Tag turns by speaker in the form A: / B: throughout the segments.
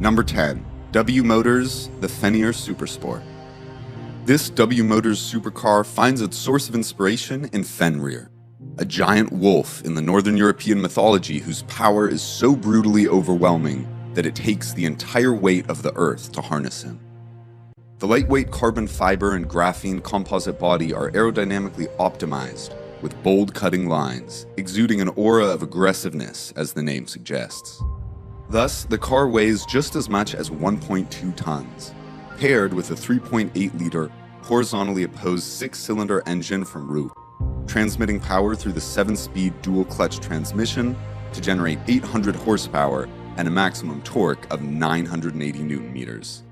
A: Number 10. W Motors, the Fenrir Supersport. This W Motors supercar finds its source of inspiration in Fenrir, a giant wolf in the Northern European mythology whose power is so brutally overwhelming that it takes the entire weight of the earth to harness him. The lightweight carbon fiber and graphene composite body are aerodynamically optimized, with bold cutting lines, exuding an aura of aggressiveness as the name suggests. Thus, the car weighs just as much as 1.2 tons, paired with a 3.8-liter, horizontally opposed 6-cylinder engine from Roof, transmitting power through the 7-speed dual-clutch transmission to generate 800 horsepower and a maximum torque of 980 Newton-meters.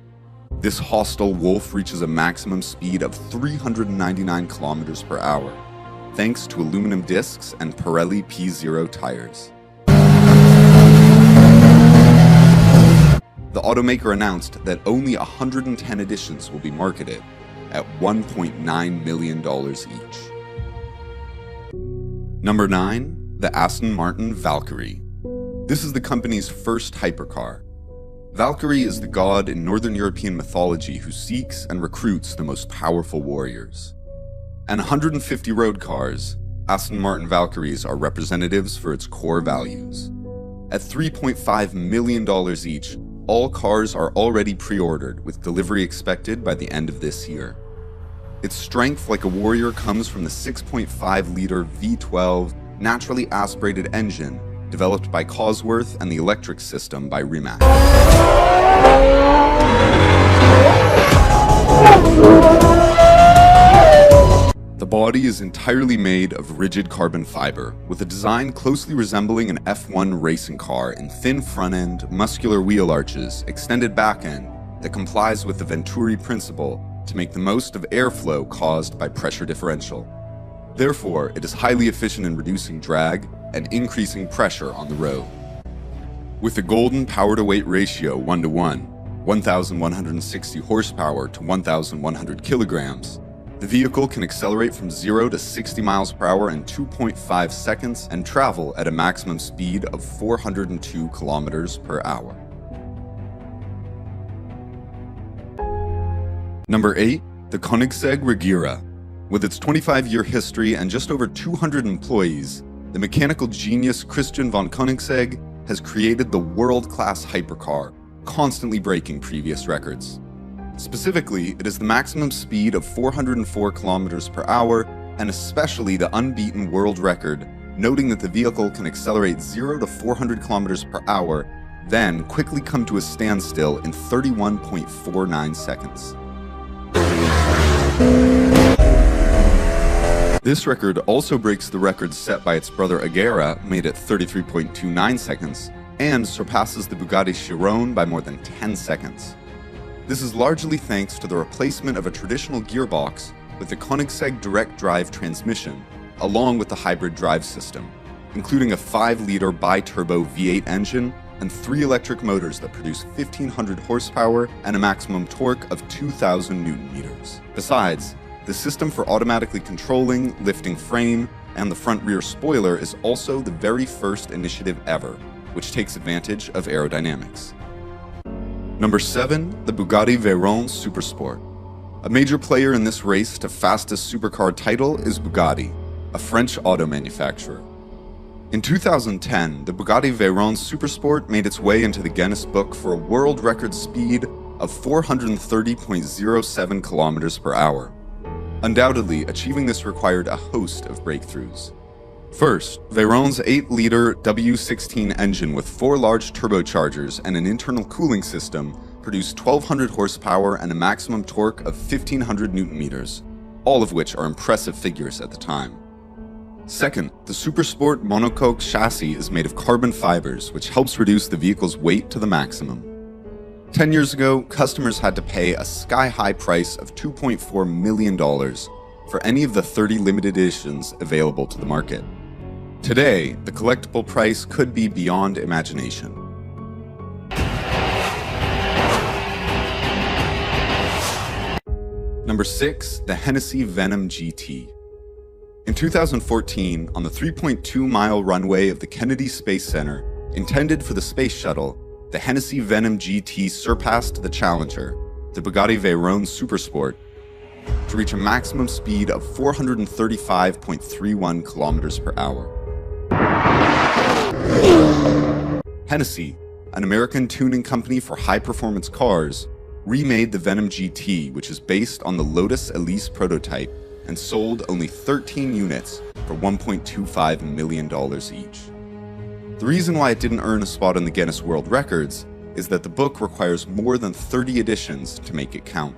A: This hostile wolf reaches a maximum speed of 399 kilometers per hour, thanks to aluminum discs and Pirelli P0 tires. The automaker announced that only 110 editions will be marketed at $1.9 million each. Number 9. The Aston Martin Valkyrie. This is the company's first hypercar. Valkyrie is the god in Northern European mythology who seeks and recruits the most powerful warriors. And 150 road cars, Aston Martin Valkyries are representatives for its core values. At $3.5 million each, all cars are already pre-ordered, with delivery expected by the end of this year. Its strength like a warrior comes from the 6.5-liter V12 naturally aspirated engine developed by Cosworth and the electric system by Rimac. The body is entirely made of rigid carbon fiber, with a design closely resembling an F1 racing car in thin front end, muscular wheel arches, extended back end that complies with the Venturi principle to make the most of airflow caused by pressure differential. Therefore, it is highly efficient in reducing drag and increasing pressure on the road. With a golden power-to-weight ratio 1:1, 1,160 horsepower to 1,100 kilograms, the vehicle can accelerate from 0 to 60 miles per hour in 2.5 seconds and travel at a maximum speed of 402 kilometers per hour. Number 8. The Koenigsegg Regera. With its 25-year history and just over 200 employees, the mechanical genius Christian von Koenigsegg has created the world-class hypercar, constantly breaking previous records. Specifically, it is the maximum speed of 404 kilometers per hour, and especially the unbeaten world record, noting that the vehicle can accelerate 0 to 400 kilometers per hour, then quickly come to a standstill in 31.49 seconds. This record also breaks the record set by its brother Regera, made at 33.29 seconds, and surpasses the Bugatti Chiron by more than 10 seconds. This is largely thanks to the replacement of a traditional gearbox with the Koenigsegg direct drive transmission, along with the hybrid drive system, including a 5-liter bi-turbo V8 engine and 3 electric motors that produce 1,500 horsepower and a maximum torque of 2,000 Newton-meters. Besides, the system for automatically controlling, lifting frame, and the front-rear spoiler is also the very first initiative ever, which takes advantage of aerodynamics. Number 7. The Bugatti Veyron Supersport. A major player in this race to fastest supercar title is Bugatti, a French auto manufacturer. In 2010, the Bugatti Veyron Supersport made its way into the Guinness Book for a world record speed of 430.07 kilometers per hour. Undoubtedly, achieving this required a host of breakthroughs. First, Veyron's 8-liter W16 engine with 4 large turbochargers and an internal cooling system produced 1,200 horsepower and a maximum torque of 1,500 Newton-meters, all of which are impressive figures at the time. Second, the Supersport monocoque chassis is made of carbon fibers, which helps reduce the vehicle's weight to the maximum. 10 years ago, customers had to pay a sky-high price of $2.4 million for any of the 30 limited editions available to the market. Today, the collectible price could be beyond imagination. Number 6. The Hennessey Venom GT. In 2014, on the 3.2-mile runway of the Kennedy Space Center, intended for the Space Shuttle, the Hennessey Venom GT surpassed the challenger, the Bugatti Veyron Supersport, to reach a maximum speed of 435.31 kilometers per hour. Hennessey, an American tuning company for high-performance cars, remade the Venom GT, which is based on the Lotus Elise prototype, and sold only 13 units for $1.25 million each. The reason why it didn't earn a spot in the Guinness World Records is that the book requires more than 30 editions to make it count.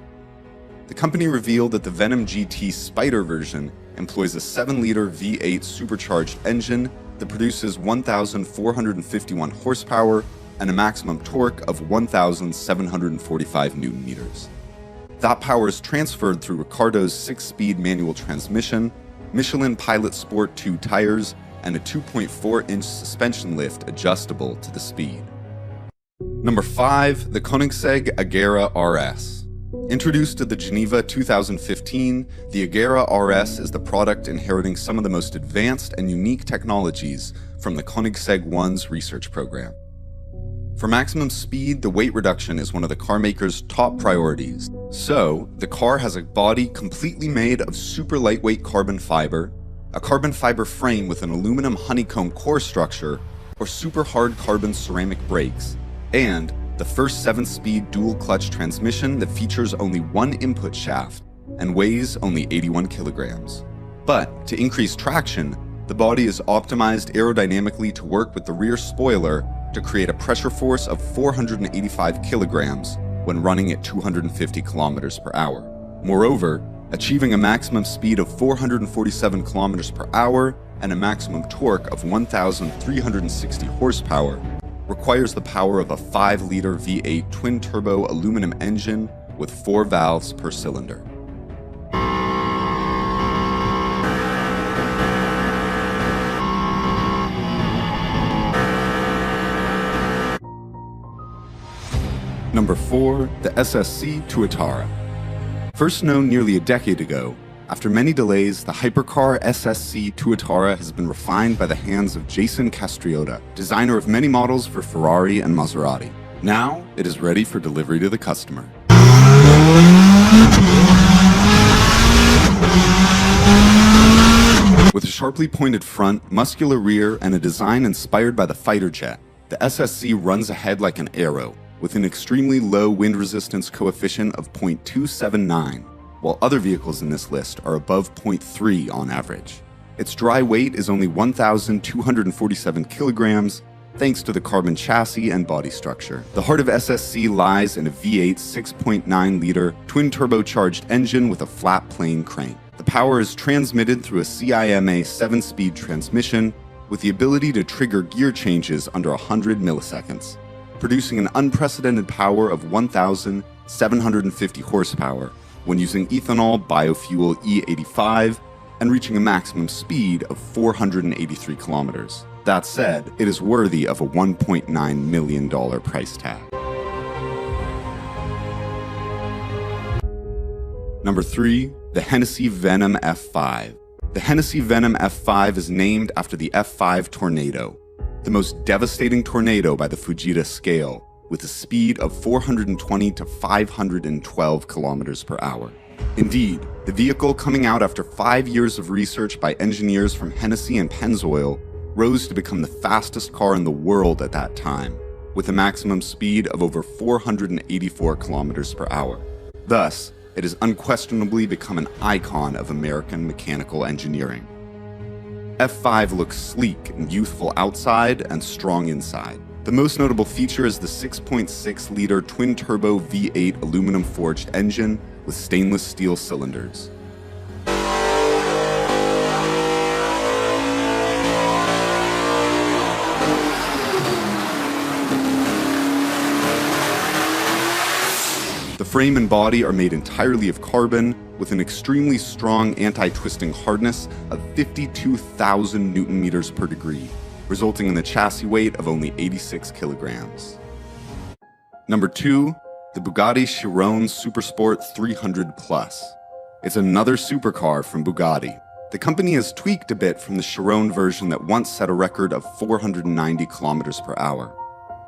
A: The company revealed that the Venom GT Spider version employs a 7-liter V8 supercharged engine that produces 1,451 horsepower and a maximum torque of 1,745 Nm. That power is transferred through Ricardo's 6-speed manual transmission, Michelin Pilot Sport 2 tires, and a 2.4-inch suspension lift adjustable to the speed. Number 5, the Koenigsegg Agera RS. Introduced to the Geneva 2015, the Agera RS is the product inheriting some of the most advanced and unique technologies from the Koenigsegg One's research program. For maximum speed, the weight reduction is one of the car maker's top priorities. So, the car has a body completely made of super lightweight carbon fiber, a carbon fiber frame with an aluminum honeycomb core structure, or super hard carbon ceramic brakes, and the first 7-speed dual-clutch transmission that features only one input shaft and weighs only 81 kilograms. But, to increase traction, the body is optimized aerodynamically to work with the rear spoiler to create a pressure force of 485 kilograms when running at 250 kilometers per hour. Moreover, achieving a maximum speed of 447 kilometers per hour and a maximum torque of 1,360 horsepower requires the power of a 5-liter V8 twin-turbo aluminum engine with 4 valves per cylinder. Number 4, the SSC Tuatara. First known nearly a decade ago, after many delays, the hypercar SSC Tuatara has been refined by the hands of Jason Castriota, designer of many models for Ferrari and Maserati. Now, it is ready for delivery to the customer. With a sharply pointed front, muscular rear, and a design inspired by the fighter jet, the SSC runs ahead like an arrow, with an extremely low wind resistance coefficient of 0.279, while other vehicles in this list are above 0.3 on average. Its dry weight is only 1,247 kilograms, thanks to the carbon chassis and body structure. The heart of SSC lies in a V8 6.9-liter twin-turbocharged engine with a flat plane crank. The power is transmitted through a CIMA 7-speed transmission with the ability to trigger gear changes under 100 milliseconds, producing an unprecedented power of 1,750 horsepower when using ethanol biofuel E85 and reaching a maximum speed of 483 kilometers. That said, it is worthy of a $1.9 million price tag. Number 3, the Hennessey Venom F5. The Hennessey Venom F5 is named after the F5 tornado, the most devastating tornado by the Fujita scale, with a speed of 420 to 512 kilometers per hour. Indeed, the vehicle, coming out after 5 years of research by engineers from Hennessey and Pennzoil, rose to become the fastest car in the world at that time, with a maximum speed of over 484 kilometers per hour. Thus, it has unquestionably become an icon of American mechanical engineering. F5 looks sleek and youthful outside and strong inside. The most notable feature is the 6.6-liter twin-turbo V8 aluminum-forged engine with stainless steel cylinders. The frame and body are made entirely of carbon, with an extremely strong anti-twisting hardness of 52,000 Newton meters per degree, resulting in the chassis weight of only 86 kilograms. Number 2, the Bugatti Chiron Supersport 300 Plus. It's another supercar from Bugatti. The company has tweaked a bit from the Chiron version that once set a record of 490 kilometers per hour.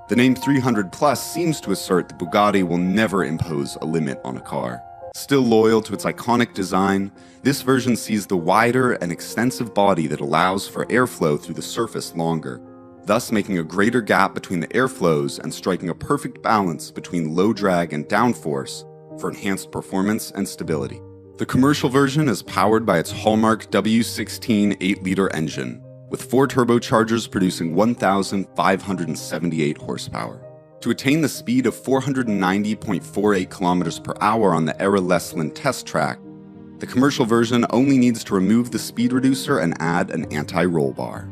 A: The name 300 Plus seems to assert that Bugatti will never impose a limit on a car. Still loyal to its iconic design, this version sees the wider and extensive body that allows for airflow through the surface longer, thus making a greater gap between the airflows and striking a perfect balance between low drag and downforce for enhanced performance and stability. The commercial version is powered by its hallmark W16 8-liter engine, with 4 turbochargers producing 1,578 horsepower. To attain the speed of 490.48 km per hour on the Era-Lesland test track, the commercial version only needs to remove the speed reducer and add an anti-roll bar.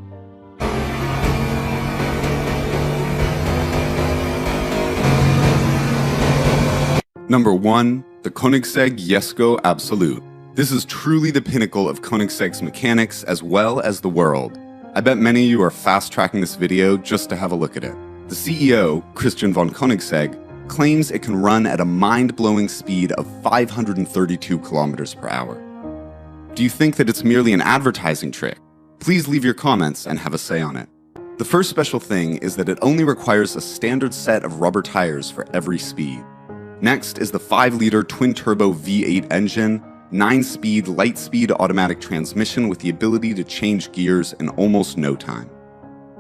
A: Number 1. The Koenigsegg Jesko Absolute. This is truly the pinnacle of Koenigsegg's mechanics as well as the world. I bet many of you are fast-tracking this video just to have a look at it. The CEO, Christian von Koenigsegg, claims it can run at a mind-blowing speed of 532 km per hour. Do you think that it's merely an advertising trick? Please leave your comments and have a say on it. The first special thing is that it only requires a standard set of rubber tires for every speed. Next is the 5-liter twin-turbo V8 engine, 9-speed, light-speed automatic transmission with the ability to change gears in almost no time.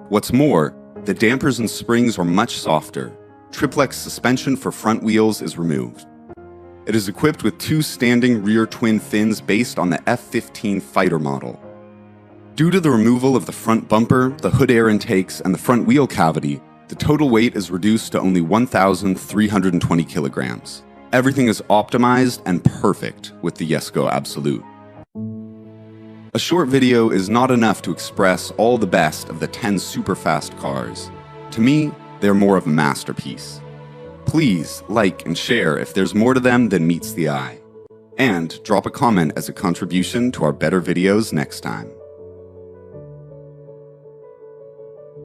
A: What's more, the dampers and springs are much softer. Triplex suspension for front wheels is removed. It is equipped with 2 standing rear twin fins based on the F-15 fighter model. Due to the removal of the front bumper, the hood air intakes, and the front wheel cavity, the total weight is reduced to only 1,320 kilograms. Everything is optimized and perfect with the Jesko Absolute. A short video is not enough to express all the best of the 10 super fast cars. To me, they're more of a masterpiece. Please like and share if there's more to them than meets the eye. And drop a comment as a contribution to our better videos next time.